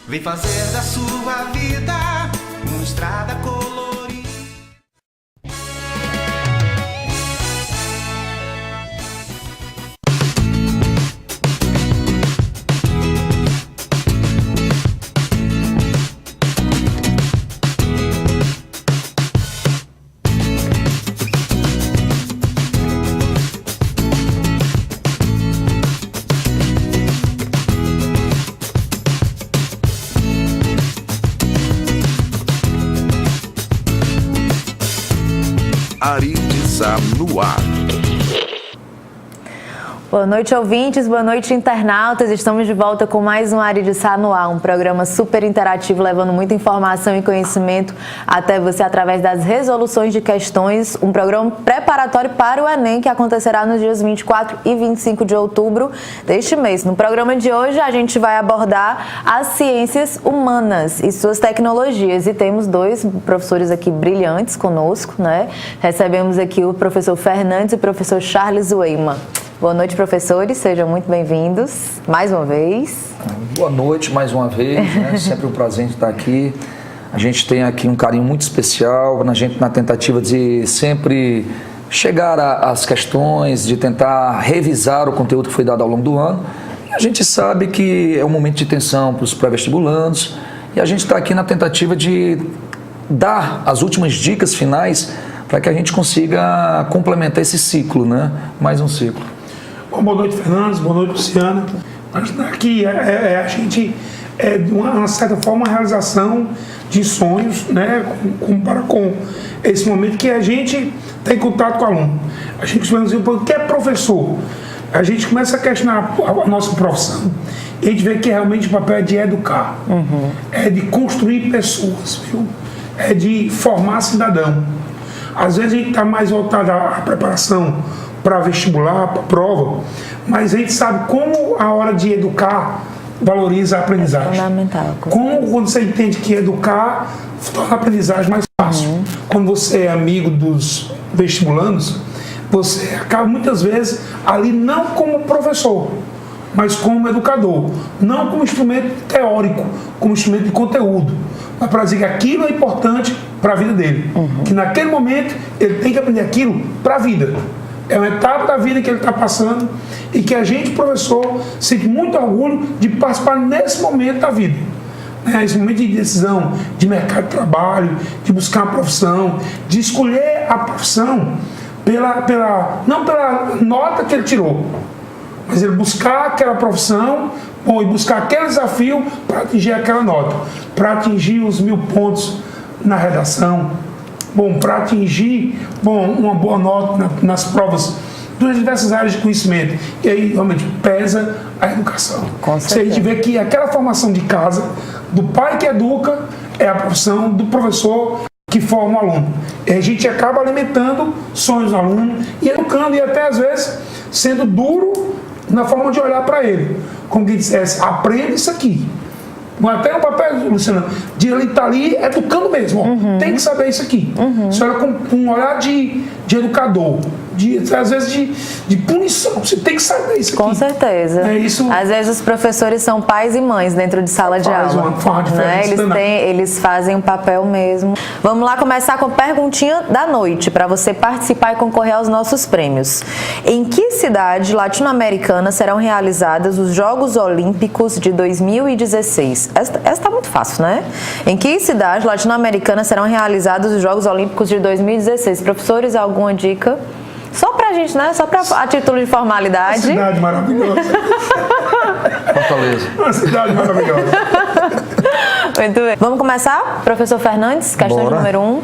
Vem fazer da sua vida uma estrada colorida. Aridizá no ar. Boa noite, ouvintes, boa noite, internautas. Estamos de volta com mais um Aridizá no ar, um programa super interativo, levando muita informação e conhecimento até você através das resoluções de questões, um programa preparatório para o Enem, que acontecerá nos dias 24 e 25 de outubro deste mês. No programa de hoje, a gente vai abordar as ciências humanas e suas tecnologias. E temos dois professores aqui brilhantes conosco, né? Recebemos aqui o professor Fernandes e o professor Charles Weiman. Boa noite, professores, sejam muito bem-vindos mais uma vez. Boa noite mais uma vez, né? Sempre um prazer estar aqui. A gente tem aqui um carinho muito especial na tentativa de sempre chegar às questões, de tentar revisar o conteúdo que foi dado ao longo do ano. E a gente sabe que é um momento de tensão para os pré-vestibulandos e a gente está aqui na tentativa de dar as últimas dicas finais para que a gente consiga complementar esse ciclo, né? Mais um ciclo. Bom, boa noite, Fernandes, boa noite, Luciana. Aqui a gente de uma certa forma, a realização de sonhos, né, com esse momento que a gente tem contato com o aluno. A gente começa a dizer, o que é professor? A gente começa a questionar a nossa profissão e a gente vê que realmente o papel é de educar, é de construir pessoas, viu? É de formar cidadão. Às vezes a gente está mais voltado à preparação para vestibular, para prova, mas a gente sabe como a hora de educar valoriza a aprendizagem. É fundamental. Como quando você entende que educar torna a aprendizagem mais fácil. Quando você é amigo dos vestibulandos, você acaba muitas vezes ali não como professor, mas como educador. Não como instrumento teórico, como instrumento de conteúdo. Mas para dizer que aquilo é importante para a vida dele. Que naquele momento ele tem que aprender aquilo para a vida. É uma etapa da vida que ele está passando e que a gente, professor, sente muito orgulho de participar nesse momento da vida. Esse momento de decisão de mercado de trabalho, de buscar uma profissão, de escolher a profissão não pela nota que ele tirou, mas ele buscar aquela profissão e buscar aquele desafio para atingir aquela nota, para atingir os 1000 pontos na redação, para atingir uma boa nota nas provas das diversas áreas de conhecimento. E aí realmente pesa a educação. Se a gente vê que aquela formação de casa, do pai que educa, é a profissão do professor que forma o aluno. E a gente acaba alimentando sonhos do aluno e educando, e até às vezes sendo duro na forma de olhar para ele. Como que dissesse, aprenda isso aqui. Até no papel, Luciana, de ele estar ali educando mesmo. Tem que saber isso aqui. Você olha com um olhar de educador, às vezes de punição. Você tem que saber isso aqui. Com certeza. Às vezes os professores são pais e mães dentro de sala de aula. Eles fazem um papel mesmo. Vamos lá começar com a perguntinha da noite, para você participar e concorrer aos nossos prêmios. Em que cidade latino-americana serão realizados os Jogos Olímpicos de 2016? Essa está muito fácil, né? Em que cidade latino-americana serão realizados os Jogos Olímpicos de 2016? Professores, alguma dica? Só pra gente, né? Só a título de formalidade. Uma cidade maravilhosa. Fortaleza. Uma cidade maravilhosa. Muito bem. Vamos começar? Professor Fernandes, questão número 1.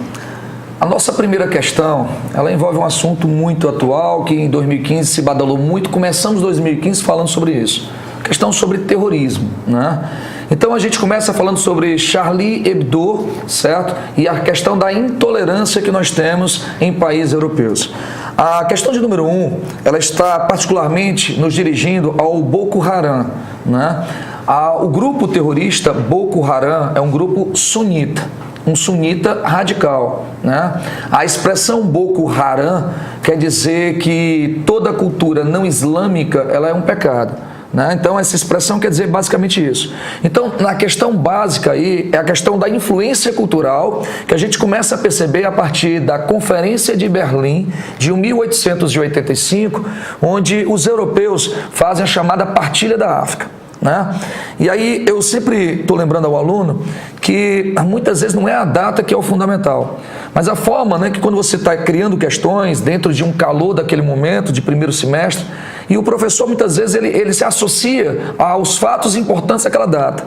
A nossa primeira questão, ela envolve um assunto muito atual, que em 2015 se badalou muito. Começamos 2015 falando sobre isso. Questão sobre terrorismo, né? Então a gente começa falando sobre Charlie Hebdo, certo? E a questão da intolerância que nós temos em países europeus. A questão de número 1, ela está particularmente nos dirigindo ao Boko Haram, né? O grupo terrorista Boko Haram é um grupo sunita, um sunita radical, né? A expressão Boko Haram quer dizer que toda cultura não islâmica ela é um pecado, né? Então, essa expressão quer dizer basicamente isso. Então, na questão básica aí, é a questão da influência cultural que a gente começa a perceber a partir da Conferência de Berlim de 1885, onde os europeus fazem a chamada Partilha da África, né? E aí eu sempre estou lembrando ao aluno que muitas vezes não é a data que é o fundamental, mas a forma, né, que quando você está criando questões dentro de um calor daquele momento, de primeiro semestre, e o professor muitas vezes ele se associa aos fatos importantes daquela data.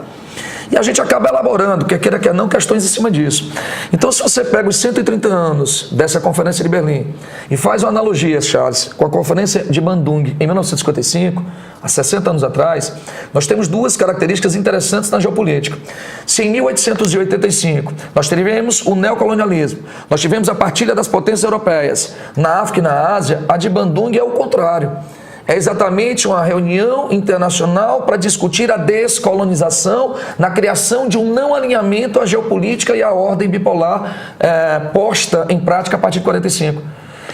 E a gente acaba elaborando, quer queira, quer não, questões em cima disso. Então, se você pega os 130 anos dessa Conferência de Berlim e faz uma analogia, Charles, com a Conferência de Bandung em 1955, há 60 anos atrás, nós temos duas características interessantes na geopolítica. Se em 1885 nós tivemos o neocolonialismo, nós tivemos a partilha das potências europeias na África e na Ásia, a de Bandung é o contrário. É exatamente uma reunião internacional para discutir a descolonização na criação de um não alinhamento à geopolítica e à ordem bipolar posta em prática a partir de 45.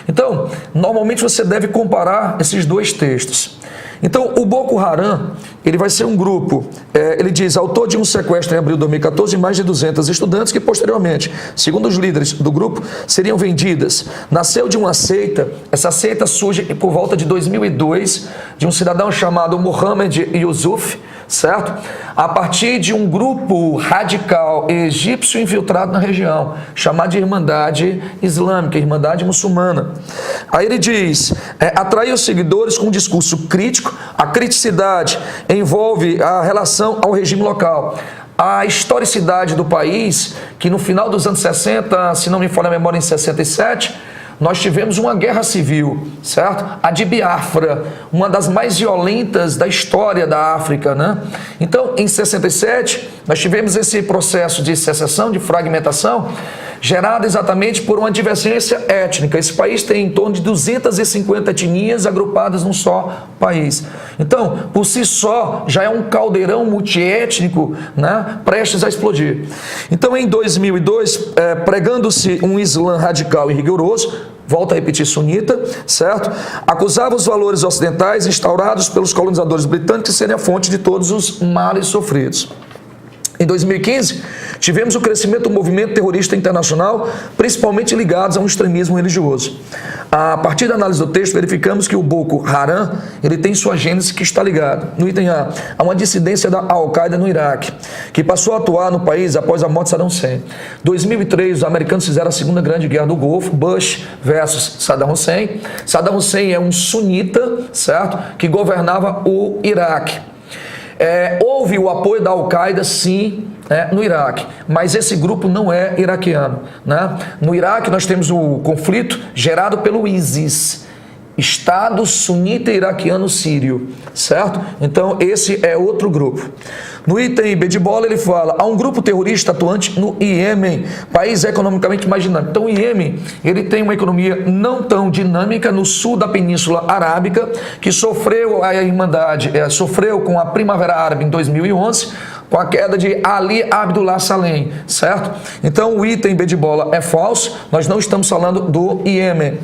Então, normalmente você deve comparar esses dois textos. Então, o Boko Haram, ele vai ser um grupo, ele diz, autor de um sequestro em abril de 2014 de mais de 200 estudantes que posteriormente, segundo os líderes do grupo, seriam vendidas. Nasceu de uma seita, essa seita surge por volta de 2002, de um cidadão chamado Mohamed Yusuf, certo? A partir de um grupo radical egípcio infiltrado na região, chamado de Irmandade Islâmica, Irmandade Muçulmana. Aí ele diz, atrair os seguidores com um discurso crítico, a criticidade envolve a relação ao regime local. A historicidade do país, que no final dos anos 60, se não me falha a memória, em 67, nós tivemos uma guerra civil, certo? A de Biafra, uma das mais violentas da história da África, né? Então, em 67, nós tivemos esse processo de secessão, de fragmentação, gerado exatamente por uma divergência étnica. Esse país tem em torno de 250 etnias agrupadas num só país. Então, por si só, já é um caldeirão multiétnico, né, prestes a explodir. Então, em 2002, pregando-se um Islã radical e rigoroso, volta a repetir, sunita, certo? Acusava os valores ocidentais instaurados pelos colonizadores britânicos de serem a fonte de todos os males sofridos. Em 2015, tivemos o crescimento do movimento terrorista internacional, principalmente ligados a um extremismo religioso. A partir da análise do texto, verificamos que o Boko Haram, ele tem sua gênese que está ligada. No item A, há uma dissidência da Al-Qaeda no Iraque, que passou a atuar no país após a morte de Saddam Hussein. Em 2003, os americanos fizeram a segunda grande guerra do Golfo, Bush versus Saddam Hussein. Saddam Hussein é um sunita, certo?, que governava o Iraque. Houve o apoio da Al-Qaeda, sim, no Iraque, mas esse grupo não é iraquiano, né? No Iraque nós temos o conflito gerado pelo ISIS, Estado Sunita Iraquiano Sírio, certo? Então esse é outro grupo. No item B de bola ele fala, há um grupo terrorista atuante no Iêmen, país economicamente mais dinâmico. Então o Iêmen, ele tem uma economia não tão dinâmica no sul da Península Arábica, que sofreu a Irmandade, sofreu com a Primavera Árabe em 2011, com a queda de Ali Abdullah Salem, certo? Então o item B de bola é falso, nós não estamos falando do Iêmen.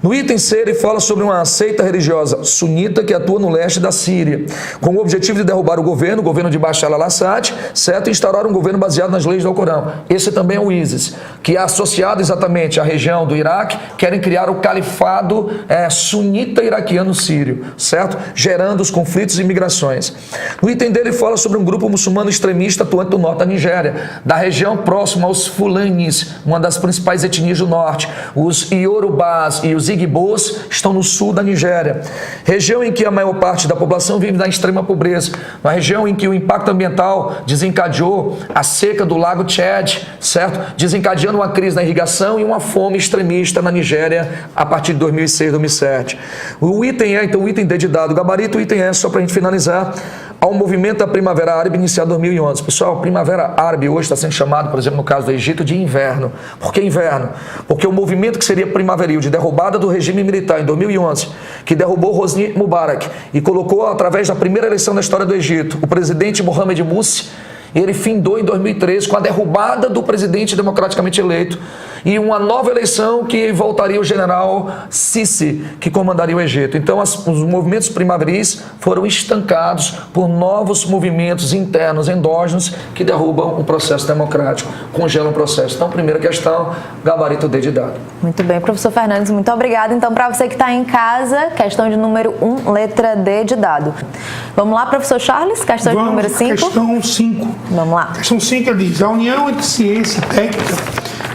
No item C, ele fala sobre uma seita religiosa sunita que atua no leste da Síria, com o objetivo de derrubar o governo de Bashar al-Assad, certo? E instaurar um governo baseado nas leis do Alcorão. Esse também é o ISIS, que é associado exatamente à região do Iraque, querem criar o califado sunita iraquiano sírio, certo? Gerando os conflitos e migrações. No item dele, ele fala sobre um grupo muçulmano extremista atuante do norte da Nigéria, da região próxima aos Fulanis, uma das principais etnias do norte, os Yorubás e os Igbos estão no sul da Nigéria, região em que a maior parte da população vive na extrema pobreza, uma região em que o impacto ambiental desencadeou a seca do lago Chad, certo? Desencadeando uma crise na irrigação e uma fome extremista na Nigéria a partir de 2006, 2007. O item então o item D de dado gabarito, o item E, só para a gente finalizar, ao movimento da Primavera Árabe iniciado em 2011. Pessoal, Primavera Árabe hoje está sendo chamado, por exemplo, no caso do Egito, de inverno. Por que inverno? Porque o movimento que seria primaveril, de derrubada do regime militar em 2011, que derrubou Hosni Mubarak e colocou, através da primeira eleição da história do Egito, o presidente Mohamed Morsi, Ele findou em 2013 com a derrubada do presidente democraticamente eleito e uma nova eleição que voltaria o general Sisi, que comandaria o Egito. Então, os movimentos primaveris foram estancados por novos movimentos internos, endógenos, que derrubam o processo democrático, congelam o processo. Então, primeira questão, gabarito D de dado. Muito bem, professor Fernandes, muito obrigada. Então, para você que está em casa, questão de número 1, letra D de dado. Vamos lá, professor Charles, questão de número 5. Questão 5. Vamos lá. Questão 5 diz: a união entre ciência e técnica,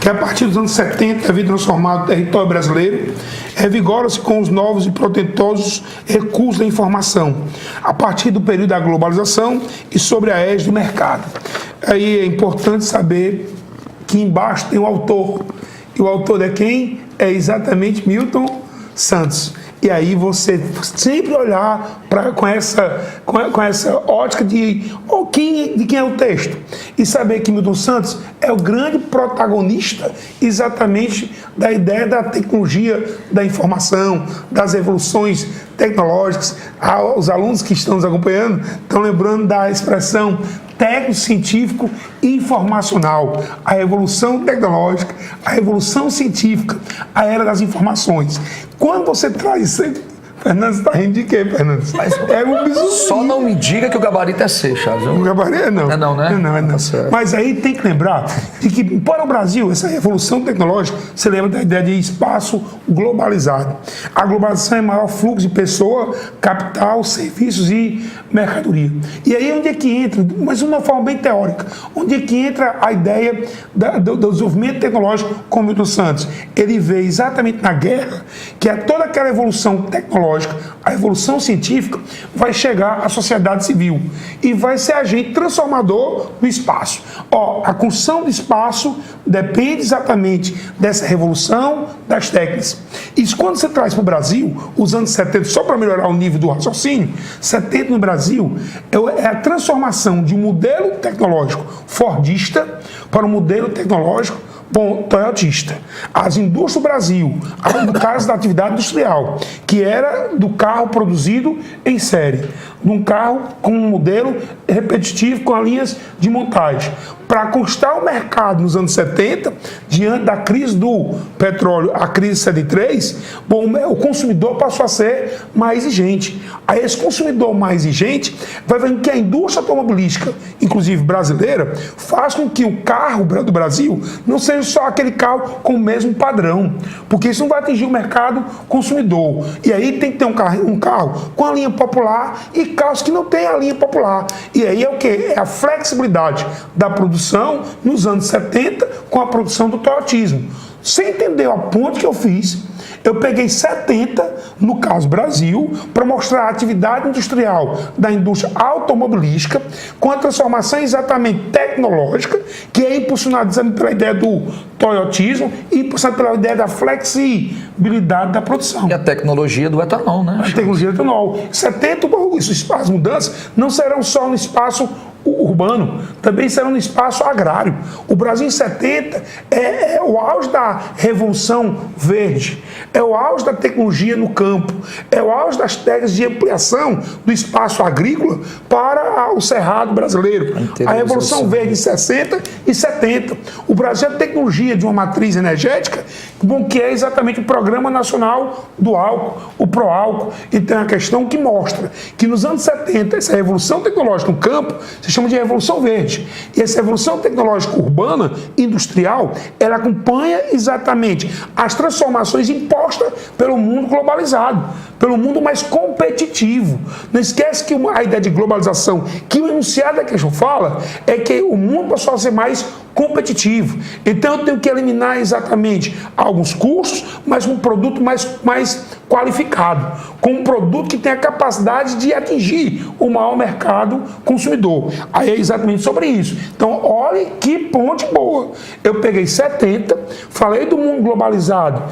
que a partir dos anos 70 havia transformado o território brasileiro, revigora-se com os novos e protentosos recursos da informação, a partir do período da globalização e sobre a égide do mercado. Aí é importante saber que embaixo tem o autor. E o autor é quem? É exatamente Milton Santos. E aí você sempre olhar com essa ótica de quem é o texto. E saber que Milton Santos é o grande protagonista exatamente da ideia da tecnologia da informação, das evoluções tecnológicas. Os alunos que estão nos acompanhando estão lembrando da expressão técnico-científico e informacional, a evolução tecnológica, a evolução científica, a era das informações. Quando você traz isso, Fernandes está rindo de quê, Fernandes? É um bisu. Só não me diga que o gabarito é C, Charles. O gabarito não. É não, né? Não. Tá. Mas aí tem que lembrar de que para o Brasil, essa revolução tecnológica, você lembra da ideia de espaço globalizado. A globalização é maior fluxo de pessoa, capital, serviços e mercadoria. E aí onde é que entra, mas de uma forma bem teórica, onde é que entra a ideia do desenvolvimento tecnológico com Milton Santos? Ele vê exatamente na guerra que é toda aquela evolução tecnológica, a evolução científica vai chegar à sociedade civil e vai ser agente transformador do espaço. A construção do espaço depende exatamente dessa revolução das técnicas. Isso quando você traz para o Brasil, os anos 70, só para melhorar o nível do raciocínio, 70 no Brasil é a transformação de um modelo tecnológico fordista para um modelo tecnológico toyotista. As indústrias do Brasil, no caso da atividade industrial, que era do carro produzido em série, de um carro com um modelo repetitivo, com as linhas de montagem. Para conquistar o mercado nos anos 70, diante da crise do petróleo, a crise 73, o consumidor passou a ser mais exigente. Aí esse consumidor mais exigente vai ver que a indústria automobilística, inclusive brasileira, faz com que o carro do Brasil não seja só aquele carro com o mesmo padrão, porque isso não vai atingir o mercado consumidor. E aí tem que ter um carro com a linha popular e carros que não têm a linha popular. E aí é o que? É a flexibilidade da produção nos anos 70 com a produção do toyotismo. Você entendeu a ponte que eu fiz? Eu peguei 70, no caso Brasil, para mostrar a atividade industrial da indústria automobilística com a transformação exatamente tecnológica, que é impulsionada pela ideia do toyotismo e impulsionada pela ideia da flexibilidade da produção. E a tecnologia do etanol, né? A tecnologia do etanol. 70, as mudanças não serão só no espaço urbano, também serão no espaço agrário. O Brasil em 70 é o auge da revolução verde, é o auge da tecnologia no campo, é o auge das técnicas de ampliação do espaço agrícola para o cerrado brasileiro. A revolução verde em 60 e 70. O Brasil é a tecnologia de uma matriz energética, que é exatamente o Programa Nacional do Álcool, o Proálcool. E tem uma questão que mostra que nos anos 70, essa revolução tecnológica no campo se chama de Revolução Verde. E essa revolução tecnológica urbana, industrial, ela acompanha exatamente as transformações impostas pelo mundo globalizado, pelo mundo mais competitivo. Não esquece que a ideia de globalização, que o enunciado da questão fala, é que o mundo passou a ser mais competitivo. Então eu tenho que eliminar exatamente alguns custos, mas um produto mais qualificado, com um produto que tem a capacidade de atingir o maior mercado consumidor. Aí é exatamente sobre isso. Então olhe que ponte boa. Eu peguei 70, falei do mundo globalizado,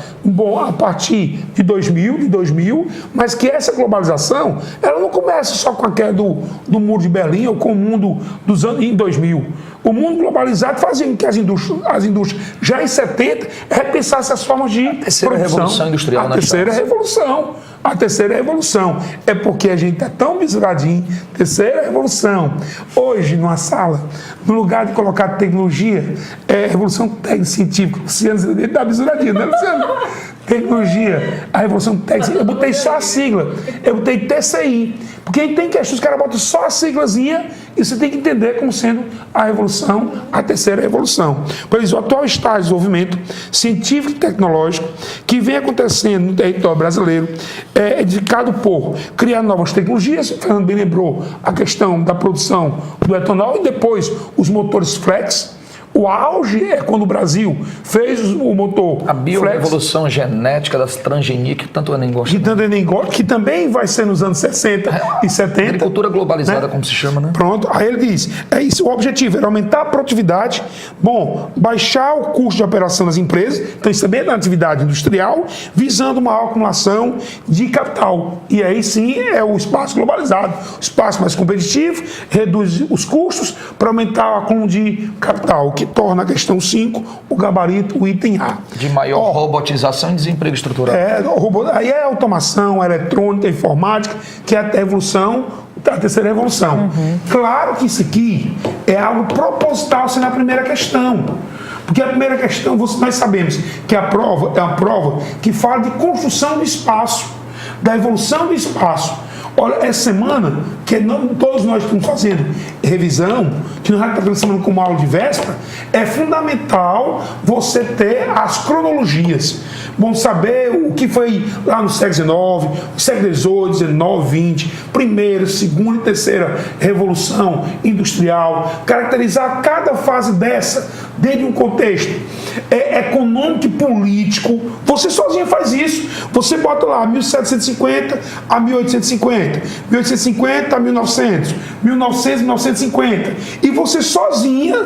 a partir de 2000, mas que essa globalização, ela não começa só com aquela do Muro de Berlim ou com o mundo dos anos em 2000. O mundo globalizado fazia com que as indústrias já em 70 repensassem as formas de terceira produção. Revolução Industrial. A terceira revolução. a terceira revolução. É porque a gente está tão misuradinho. Terceira revolução. Hoje, numa sala, no lugar de colocar tecnologia, é revolução técnico-científica. Luciano está misuradinho, né, Luciano? Tecnologia, a revolução técnica. Eu botei só a sigla. Eu botei TCI. Porque aí tem questões, os caras botam só a siglazinha e você tem que entender como sendo a revolução, a terceira revolução. Por isso, o atual estágio de desenvolvimento científico e tecnológico que vem acontecendo no território brasileiro é dedicado por criar novas tecnologias. O Fernando bem lembrou a questão da produção do etanol e depois os motores flex. O auge é quando o Brasil fez o motor a biorevolução genética das transgenia, que tanto é nem gosta. Que também vai ser nos anos 60 e 70. Agricultura globalizada, né? Como se chama, né? Pronto, aí ele diz, é isso, o objetivo era aumentar a produtividade, baixar o custo de operação das empresas, então isso também é da atividade industrial, visando uma acumulação de capital. E aí sim é o espaço globalizado, o espaço mais competitivo, reduz os custos para aumentar o acúmulo de capital, que torna a questão 5 o gabarito, o item A. De maior robotização e desemprego estrutural. Aí é automação, eletrônica, informática, que é a revolução, a terceira revolução. Claro que isso aqui é algo proposital, assim, na primeira questão. Porque a primeira questão, nós sabemos que a prova é uma prova que fala de construção do espaço, da evolução do espaço. Olha, essa semana, todos nós estamos fazendo revisão, que nós estamos pensando como aula de véspera, é fundamental você ter as cronologias. Bom, saber o que foi lá no século XIX, século XVIII, XIX, XX, primeira, segunda e terceira revolução industrial, caracterizar cada fase dessa dentro de um contexto econômico e político. Você sozinho faz isso. Você bota lá 1750 a 1850, 1850 a 1900, 1900 a 1950. E você sozinha,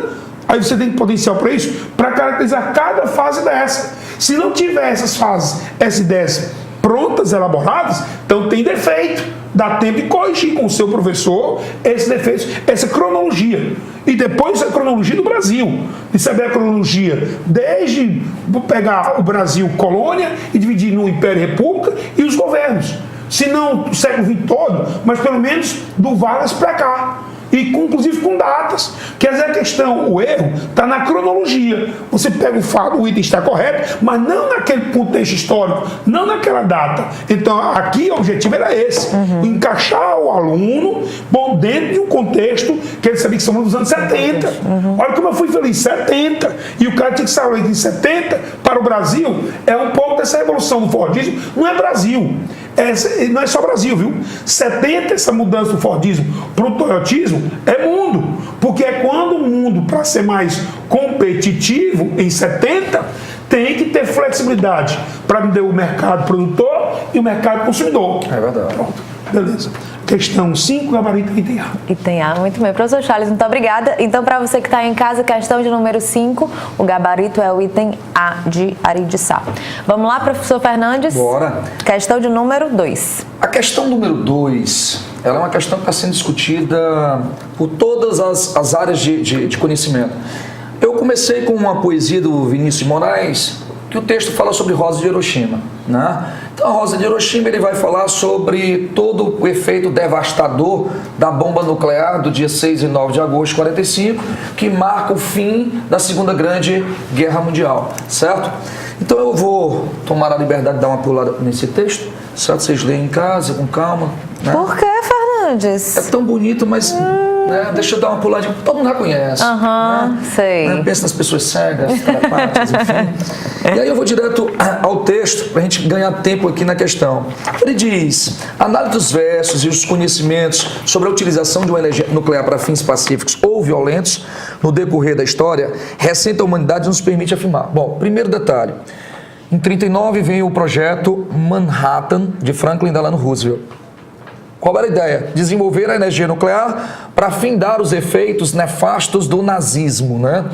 aí você tem potencial para isso, para caracterizar cada fase dessa. Se não tiver essas fases, essas ideias prontas, elaboradas, então tem defeito. Dá tempo de corrigir com o seu professor esses defeitos, essa cronologia. E depois a cronologia do Brasil. De saber a cronologia desde pegar o Brasil colônia e dividir no Império e República e os governos. Se não do século XX todo, mas pelo menos do Vargas para cá. E inclusive com datas. Quer dizer, a questão, o erro, está na cronologia. Você pega o fato, o item está correto, mas não naquele contexto histórico, não naquela data. Então, aqui o objetivo era esse: encaixar o aluno dentro de um contexto que ele sabia que somos dos anos 70. Olha como eu fui feliz, 70. E o cara tinha que saber que em 70, para o Brasil, é um pouco dessa revolução do Fordismo. Não é Brasil. Não é só Brasil, viu? 70, essa mudança do Fordismo para o Toyotismo, é mundo. Porque é quando o mundo, para ser mais competitivo, em 70, tem que ter flexibilidade para vender o mercado produtor e o mercado consumidor. É verdade. Pronto, beleza. Questão 5, gabarito item A. Item A, muito bem. Professor Charles, muito obrigada. Então, para você que está em casa, questão de número 5, o gabarito é o item A de Aridiçá. Vamos lá, professor Fernandes? Bora. Questão de número 2. A questão número 2, ela é uma questão que está sendo discutida por todas as áreas de conhecimento. Eu comecei com uma poesia do Vinícius de Moraes, que o texto fala sobre Rosa de Hiroshima, né? Então, a Rosa de Hiroshima, ele vai falar sobre todo o efeito devastador da bomba nuclear do dia 6 e 9 de agosto de 45, que marca o fim da Segunda Grande Guerra Mundial, certo? Então, eu vou tomar a liberdade de dar uma pulada nesse texto, certo? Vocês leem em casa, com calma, né? Por que, Fernandes? É tão bonito, mas... né, deixa eu dar uma puladinha, todo mundo já conhece. Né? Sei. Pensa nas pessoas cegas, telepáticas, enfim. E aí eu vou direto ao texto, para a gente ganhar tempo aqui na questão. Ele diz: análise dos versos e os conhecimentos sobre a utilização de uma energia nuclear para fins pacíficos ou violentos no decorrer da história recente da humanidade nos permite afirmar. Bom, primeiro detalhe. Em 1939 vem o projeto Manhattan de Franklin Delano Roosevelt. Qual era a ideia? Desenvolver a energia nuclear para findar os efeitos nefastos do nazismo, né?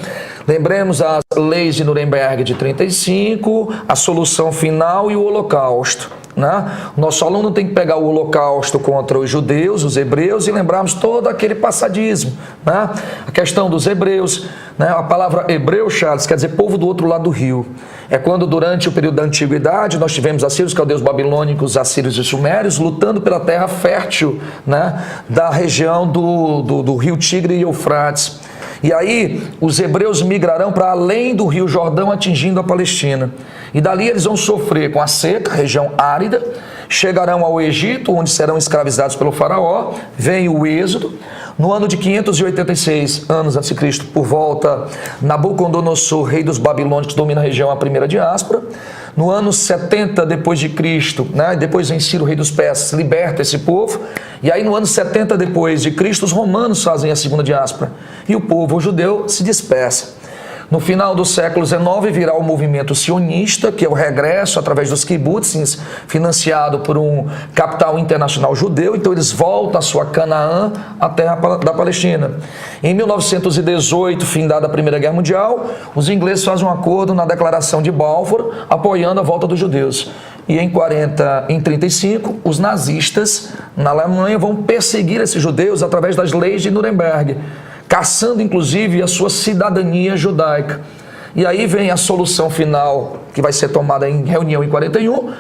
Lembremos as leis de Nuremberg de 1935, a solução final e o Holocausto, né? Nosso aluno tem que pegar o Holocausto contra os judeus, os hebreus, e lembrarmos todo aquele passadismo, né? A questão dos hebreus, né? A palavra hebreu, Charles, quer dizer povo do outro lado do rio. É quando, durante o período da Antiguidade, nós tivemos assírios, caldeus babilônicos, assírios e sumérios lutando pela terra fértil, né, da região do rio Tigre e Eufrates. E aí os hebreus migrarão para além do rio Jordão, atingindo a Palestina. E dali eles vão sofrer com a seca, região árida, chegarão ao Egito, onde serão escravizados pelo faraó, vem o êxodo. No ano de 586 anos a.C., por volta, Nabucodonosor, rei dos babilônicos, domina a região, a primeira diáspora. No ano 70 depois de Cristo, né, depois vem Ciro, rei dos persas, liberta esse povo. E aí no ano 70 depois de Cristo, os romanos fazem a segunda diáspora. E o povo judeu se dispersa. No final do século XIX virá o movimento sionista, que é o regresso através dos kibbutzim, financiado por um capital internacional judeu. Então eles voltam a sua Canaã, a terra da Palestina. Em 1918, findada a Primeira Guerra Mundial, os ingleses fazem um acordo na Declaração de Balfour, apoiando a volta dos judeus. E em 1935, os nazistas na Alemanha vão perseguir esses judeus através das leis de Nuremberg, caçando inclusive a sua cidadania judaica. E aí vem a solução final, que vai ser tomada em reunião em 41,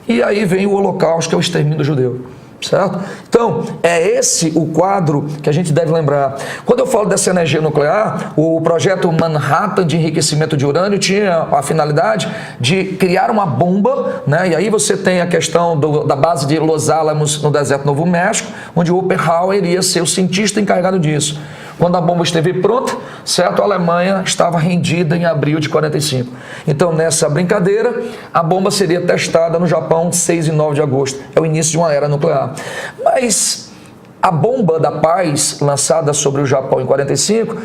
e aí vem o Holocausto, que é o extermínio judeu. Certo? Então, é esse o quadro que a gente deve lembrar. Quando eu falo dessa energia nuclear, o projeto Manhattan de enriquecimento de urânio tinha a finalidade de criar uma bomba, né? E aí você tem a questão da base de Los Alamos no deserto do Novo México, onde o Oppenheimer iria ser o cientista encarregado disso. Quando a bomba esteve pronta, certo? A Alemanha estava rendida em abril de 45. Então, nessa brincadeira, a bomba seria testada no Japão 6 e 9 de agosto. É o início de uma era nuclear. Mas a bomba da paz, lançada sobre o Japão em 45,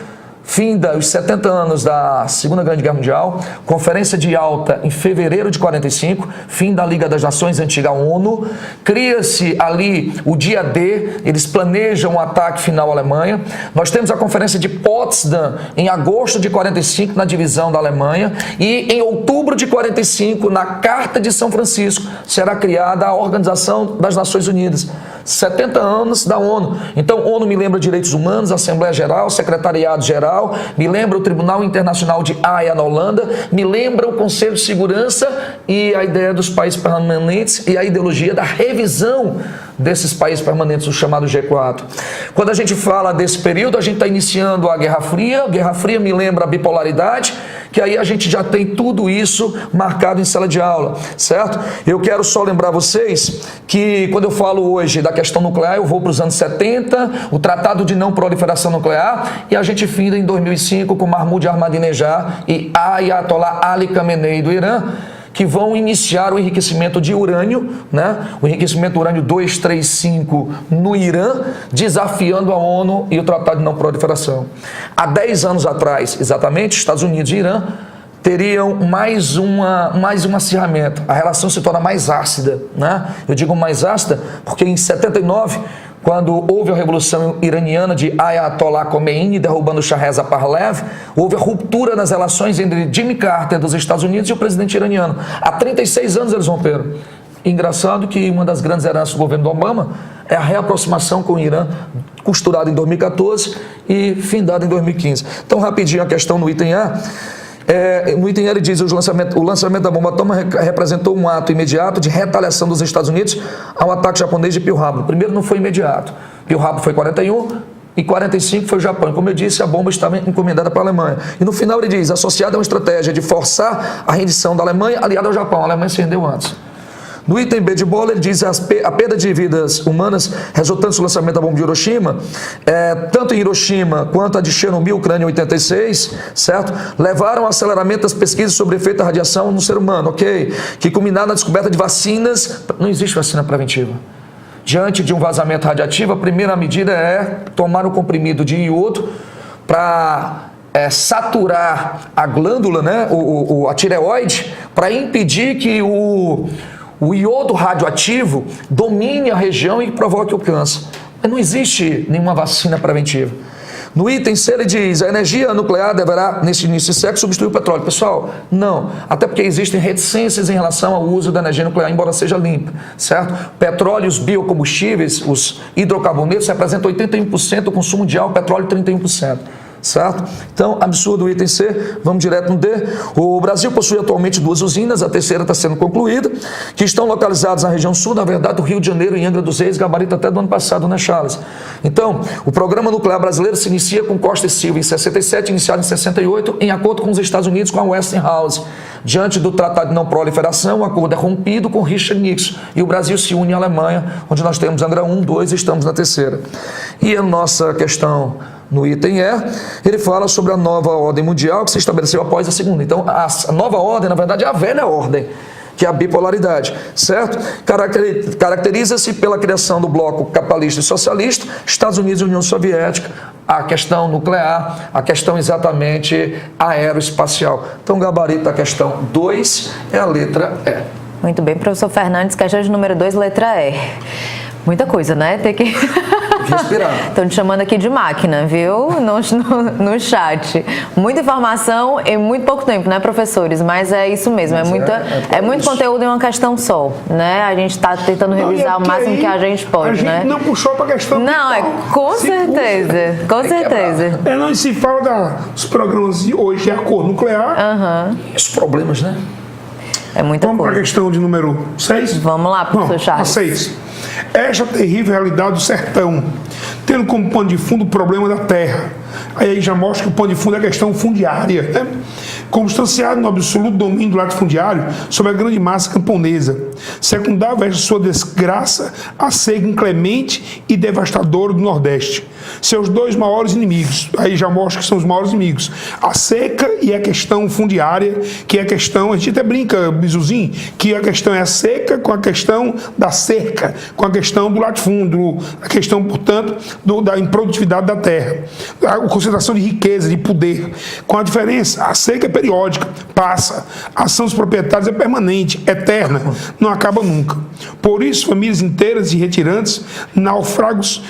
finda os 70 anos da Segunda Grande Guerra Mundial, Conferência de Yalta em fevereiro de 45, fim da Liga das Nações, antiga ONU, cria-se ali o dia D, eles planejam um ataque final à Alemanha. Nós temos a Conferência de Potsdam em agosto de 45, na divisão da Alemanha, e em outubro de 45, na Carta de São Francisco, será criada a Organização das Nações Unidas. 70 anos da ONU. Então, ONU me lembra direitos humanos, Assembleia Geral, Secretariado Geral, me lembra o Tribunal Internacional de Haia na Holanda, me lembra o Conselho de Segurança e a ideia dos países permanentes e a ideologia da revisão desses países permanentes, o chamado G4. Quando a gente fala desse período, a gente está iniciando a Guerra Fria. A Guerra Fria me lembra a bipolaridade, que aí a gente já tem tudo isso marcado em sala de aula, certo? Eu quero só lembrar vocês que quando eu falo hoje da questão nuclear, eu vou para os anos 70, o Tratado de Não Proliferação Nuclear, e a gente finda em 2005 com Mahmoud Ahmadinejad e Ayatollah Ali Khamenei do Irã, que vão iniciar o enriquecimento de urânio, né? O enriquecimento de urânio 235 no Irã, desafiando a ONU e o Tratado de Não Proliferação. Há 10 anos atrás, exatamente, Estados Unidos e Irã teriam mais um acirramento. A relação se torna mais ácida, né? Eu digo mais ácida porque em 79, quando houve a Revolução Iraniana de Ayatollah Khomeini derrubando Shah Reza Pahlavi, houve a ruptura nas relações entre Jimmy Carter dos Estados Unidos e o presidente iraniano. Há 36 anos eles romperam. Engraçado que uma das grandes heranças do governo do Obama é a reaproximação com o Irã, costurada em 2014 e findada em 2015. Então, rapidinho a questão no item A. No item ele diz o lançamento da bomba atômica representou um ato imediato de retaliação dos Estados Unidos ao ataque japonês de Pearl Harbor. Primeiro, não foi imediato. Pearl Harbor foi 41 e 45 foi o Japão. E como eu disse, a bomba estava encomendada para a Alemanha. E no final ele diz, associada a uma estratégia de forçar a rendição da Alemanha aliada ao Japão. A Alemanha se rendeu antes. No item B de bola, ele diz a perda de vidas humanas resultante do lançamento da bomba de Hiroshima, tanto em Hiroshima quanto a de Chernobyl, Ucrânia, em 86, certo? Levaram ao aceleramento das pesquisas sobre o efeito da radiação no ser humano, ok? Que culminaram na descoberta de vacinas. Não existe vacina preventiva. Diante de um vazamento radiativo, a primeira medida é tomar o comprimido de iodo para saturar a glândula, né? A tireoide, para impedir que o iodo radioativo domine a região e provoque o câncer. Mas não existe nenhuma vacina preventiva. No item C ele diz, a energia nuclear deverá, nesse início de século, substituir o petróleo. Pessoal, não. Até porque existem reticências em relação ao uso da energia nuclear, embora seja limpa, certo? Petróleo e os biocombustíveis, os hidrocarbonetos, representam 81% do consumo mundial, petróleo 31%. certo? Então, absurdo o item C, vamos direto no D. O Brasil possui atualmente 2 usinas, a terceira está sendo concluída, que estão localizadas na região sul, na verdade, do Rio de Janeiro e Angra dos Reis, gabarito até do ano passado, né, Charles? Então, o programa nuclear brasileiro se inicia com Costa e Silva em 67, iniciado em 68, em acordo com os Estados Unidos, com a Westinghouse. Diante do Tratado de Não Proliferação, o acordo é rompido com Richard Nixon, e o Brasil se une à Alemanha, onde nós temos Angra 1, 2 e estamos na terceira. E a nossa questão no item E, ele fala sobre a nova ordem mundial que se estabeleceu após a segunda. Então, a nova ordem, na verdade, é a velha ordem, que é a bipolaridade, certo? Caracteriza-se pela criação do bloco capitalista e socialista, Estados Unidos e União Soviética, a questão nuclear, a questão exatamente aeroespacial. Então, o gabarito da questão 2 é a letra E. Muito bem, professor Fernandes, questão de número 2, letra E. Muita coisa, né? Tem que respirar. Estão te chamando aqui de máquina, viu? No chat. Muita informação em muito pouco tempo, né, professores? Mas é isso mesmo, é muito conteúdo em uma questão só, né? A gente está tentando revisar o máximo que a gente pode, né? A gente não puxou para a questão. Não, com certeza, com certeza. Não se fala dos programas de hoje, é a cor nuclear. Os problemas, né? É muita coisa. Vamos para a questão de número 6? Vamos lá, professor Charles. 6. Esta terrível realidade do sertão, tendo como pano de fundo o problema da terra. Aí já mostra que o pano de fundo é a questão fundiária, né? Constanciado no absoluto domínio do latifundiário sobre a grande massa camponesa, secundava esta sua desgraça a seca inclemente e devastadora do Nordeste. Seus 2 maiores inimigos, aí já mostra que são os maiores inimigos, a seca e a questão fundiária, que é a questão, a gente até brinca, Bizuzinho, que a questão é a seca com a questão da cerca, com a questão do latifúndio, a questão, portanto, da improdutividade da terra, a concentração de riqueza, de poder, com a diferença, a seca é periódica, passa, a ação dos proprietários é permanente, eterna, não acaba nunca. Por isso, famílias inteiras e retirantes, náufragos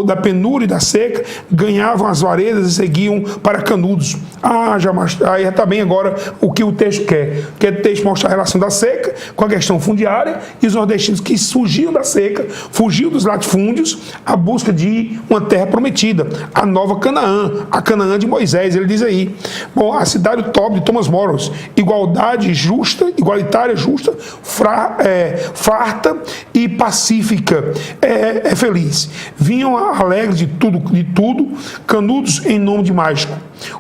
da penúria e da seca, ganhavam as varedas e seguiam para Canudos. Aí está bem agora o que o texto quer. O texto mostra a relação da seca com a questão fundiária e os nordestinos que fugiam da seca, fugiam dos latifúndios, à busca de uma terra prometida, a nova Canaã, a Canaã de Moisés, ele diz aí. Bom, a cidade top de Thomas Moros, igualdade justa, igualitária, justa, farta e pacífica, é feliz. Vinham alegres de tudo, Canudos em nome de mágico.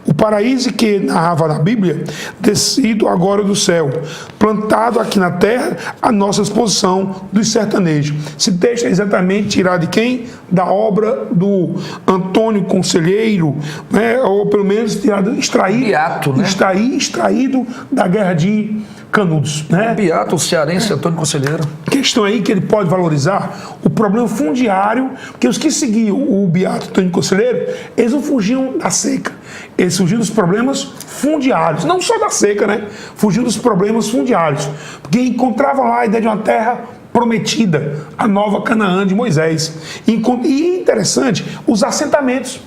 O paraíso que narrava na Bíblia, descido agora do céu, plantado aqui na terra, à nossa disposição dos sertanejos. Esse texto é exatamente tirado de quem? Da obra do Antônio Conselheiro, né? Ou pelo menos extraído, Beato, né? extraído da Guerra de Canudos, né? Beato, o cearense Antônio Conselheiro. Questão aí que ele pode valorizar o problema fundiário, porque os que seguiam o Beato Antônio Conselheiro, eles não fugiam da seca, eles fugiam dos problemas fundiários, não só da seca, né? Fugiam dos problemas fundiários, porque encontravam lá a ideia de uma terra prometida, a nova Canaã de Moisés. E é interessante os assentamentos.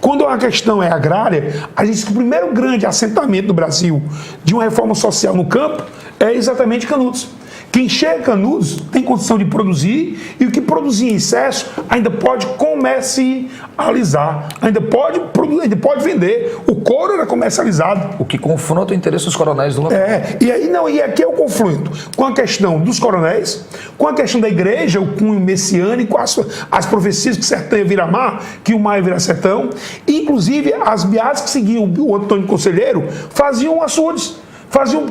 Quando a questão é agrária, a gente diz que o primeiro grande assentamento do Brasil de uma reforma social no campo é exatamente Canudos. Quem chega a Canudos tem condição de produzir e o que produzir em excesso ainda pode comercializar, ainda pode vender. O couro era comercializado. O que confronta o interesse dos coronéis do local. E aqui é o conflito com a questão dos coronéis, com a questão da igreja, o cunho messiânico, as profecias que sertão ia virar mar, que o mar ia virar sertão, e, inclusive as beatas que seguiam o Antônio Conselheiro faziam açudes. Faziam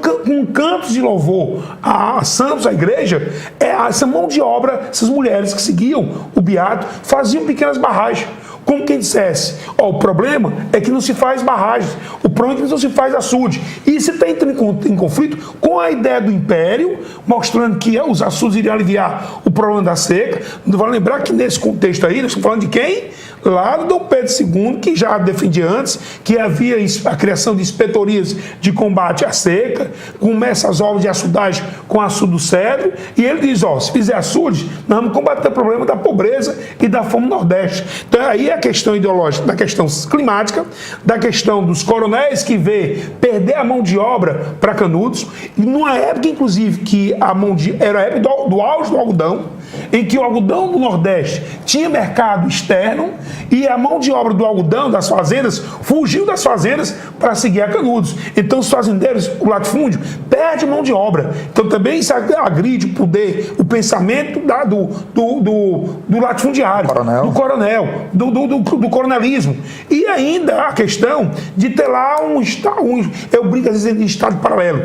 cantos de louvor a santos, a igreja, essa mão de obra, essas mulheres que seguiam o Beato, faziam pequenas barragens. Como quem dissesse, o problema é que não se faz barragens, o problema é que não se faz açude. E isso está entrando em conflito com a ideia do império, mostrando que os açudes iriam aliviar o problema da seca. Vale lembrar que nesse contexto aí, nós estamos falando de quem? Lá do Dom Pedro II, que já defendia antes, que havia a criação de inspetorias de combate à seca, começa as obras de açudagem com açude do cedro, e ele diz, se fizer açude, nós vamos combater o problema da pobreza e da fome no Nordeste. Então aí é a questão ideológica, da questão climática, da questão dos coronéis que vê perder a mão de obra para Canudos, e numa época, inclusive, que era a época do auge do algodão, em que o algodão do Nordeste tinha mercado externo e a mão de obra do algodão das fazendas fugiu das fazendas para seguir a Canudos. Então os fazendeiros, o latifúndio, perde mão de obra. Então também isso agride o poder, o pensamento do latifundiário, coronel. do coronel, do coronelismo. E ainda a questão de ter lá eu brinco às vezes de estado paralelo.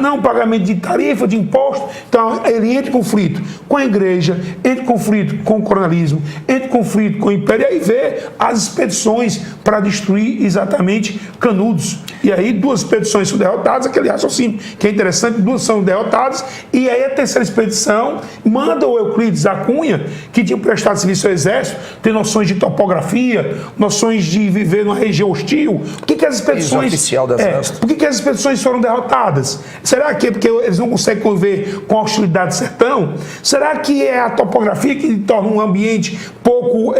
Não, pagamento de tarifa, de imposto. Então ele entra em conflito com a igreja, entra em conflito com o coronelismo, entra em conflito com o império, e aí vê as expedições para destruir exatamente Canudos. E aí duas expedições são derrotadas, aquele raciocínio que é interessante, duas são derrotadas, e aí a terceira expedição manda o Euclides da Cunha, que tinha prestado serviço ao exército, tem noções de topografia, noções de viver numa região hostil. Por que as expedições... Oficial do exército. Por que as expedições foram derrotadas? Será que é porque eles não conseguem conviver com a hostilidade do sertão? Será que é a topografia que torna um ambiente pouco...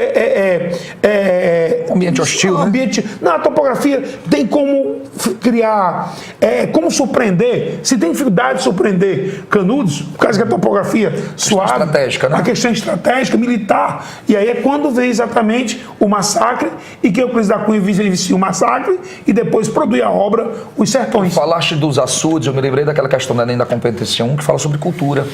ambiente hostil, né? Não, a topografia tem como criar... como surpreender. Se tem dificuldade de surpreender Canudos, por causa que a topografia suave... estratégica, né? A questão estratégica, militar. E aí é quando vem exatamente o massacre, e que Euclides da Cunha vivencia o massacre e depois produz a obra Os Sertões. Falaste dos açudes, eu me lembrei daquela questão da Lei da Competência 1, que fala sobre cultura.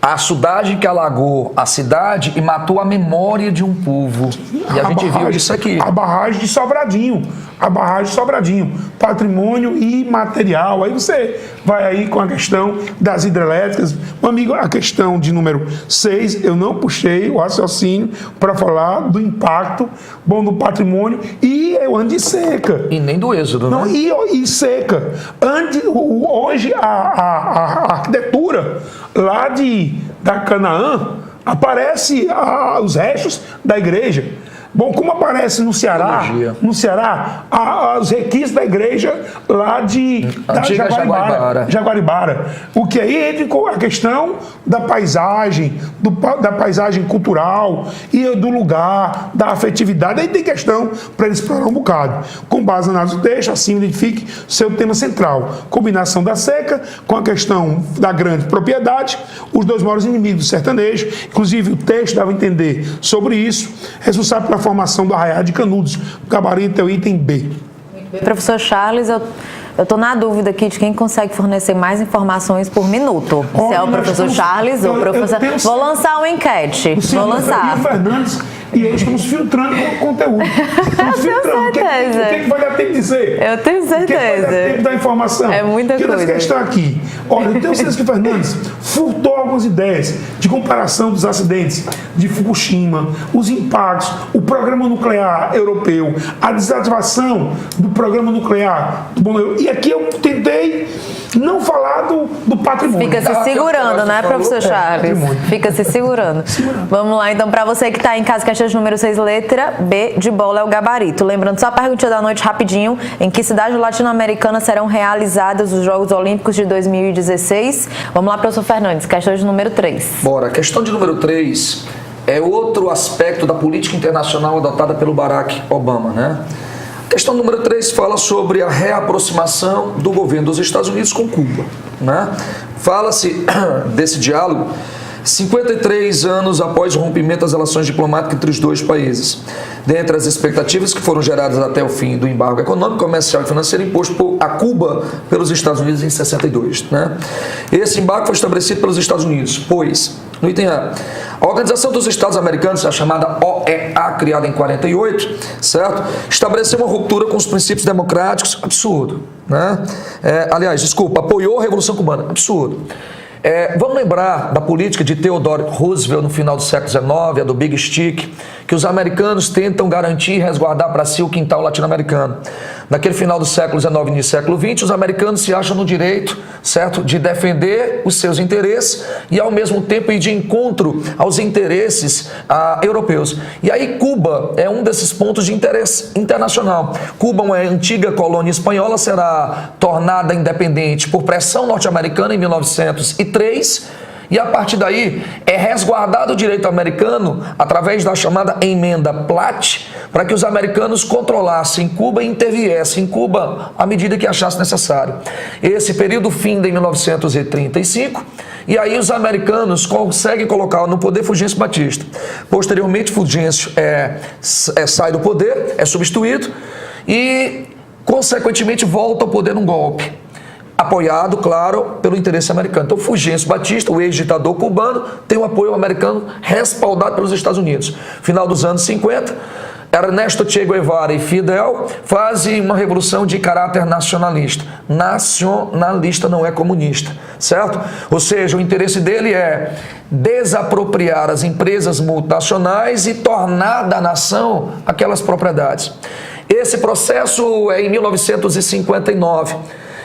A cidade que alagou a cidade e matou a memória de um povo. E a gente viu isso aqui. A barragem de Sobradinho. A barragem de Sobradinho. Patrimônio imaterial. Aí você vai aí com a questão das hidrelétricas. Meu amigo, a questão de número 6, eu não puxei o raciocínio para falar do impacto bom do patrimônio e o ano de seca. E nem do êxodo, não, né? E seca. Hoje a arquitetura lá da Canaã aparece os restos da igreja. Bom, como aparece no Ceará, os requisitos da igreja lá da Jaguaribara. O que aí entra com a questão da paisagem, da paisagem cultural e do lugar, da afetividade. Aí tem questão para ele explorar um bocado. Com base na análise do texto, assim identifique seu tema central. Combinação da seca com a questão da grande propriedade, os dois maiores inimigos do sertanejo. Inclusive, o texto dava a entender sobre isso. Responsável pela formação do Arraial de Canudos. O gabarito é o item B. Professor Charles, eu estou na dúvida aqui de quem consegue fornecer mais informações por minuto. Se é o professor Charles ou o professor... Vou lançar uma enquete. Vou lançar. Fernandes e eu estamos filtrando o conteúdo. Estamos filtrando. O que vai dar tempo de dizer? Eu tenho certeza. O que vai dar tempo da informação? É muita coisa. Porque está aqui. Olha, eu tenho certeza que o Fernandes furtou algumas ideias de comparação dos acidentes de Fukushima, os impactos, o programa nuclear europeu, a desativação do programa nuclear do Bom. E aqui eu tentei não falar do patrimônio. Fica se segurando, né, professor Charles? Fica se segurando. Vamos lá, então, para você que está em casa, questão de número 6, letra B de bola é o gabarito. Lembrando, só a perguntinha da noite rapidinho: em que cidade latino-americana serão realizados os Jogos Olímpicos de 2016? Vamos lá, professor Fernandes, questão de número 3. Bora, questão de número 3 é outro aspecto da política internacional adotada pelo Barack Obama, né? Questão número 3 fala sobre a reaproximação do governo dos Estados Unidos com Cuba, né? Fala-se desse diálogo 53 anos após o rompimento das relações diplomáticas entre os dois países. Dentre as expectativas que foram geradas até o fim do embargo econômico, comercial e financeiro imposto a Cuba pelos Estados Unidos em 62, né? Esse embargo foi estabelecido pelos Estados Unidos, pois, no item A Organização dos Estados Americanos, a chamada OEA, criada em 48, certo? Estabeleceu uma ruptura com os princípios democráticos, absurdo, né? Apoiou a Revolução Cubana, absurdo. Vamos lembrar da política de Theodore Roosevelt no final do século XIX, a do Big Stick, que os americanos tentam garantir e resguardar para si o quintal latino-americano. Naquele final do século XIX e início do século XX, os americanos se acham no direito, certo, de defender os seus interesses e, ao mesmo tempo, ir de encontro aos interesses europeus. E aí Cuba é um desses pontos de interesse internacional. Cuba, uma antiga colônia espanhola, será tornada independente por pressão norte-americana em 1903, e a partir daí é resguardado o direito americano através da chamada emenda Platt, para que os americanos controlassem Cuba e interviessem em Cuba à medida que achasse necessário. Esse período finda em 1935 E aí os americanos conseguem colocar no poder Fulgêncio Batista. Posteriormente, Fulgêncio sai do poder, é substituído e, consequentemente, volta ao poder num golpe. Apoiado, claro, pelo interesse americano. Então, Fulgêncio Batista, o ex-ditador cubano, tem um apoio americano respaldado pelos Estados Unidos. Final dos anos 50, Ernesto Che Guevara e Fidel fazem uma revolução de caráter nacionalista. Nacionalista, não é comunista, certo? Ou seja, o interesse dele é desapropriar as empresas multinacionais e tornar da nação aquelas propriedades. Esse processo é em 1959.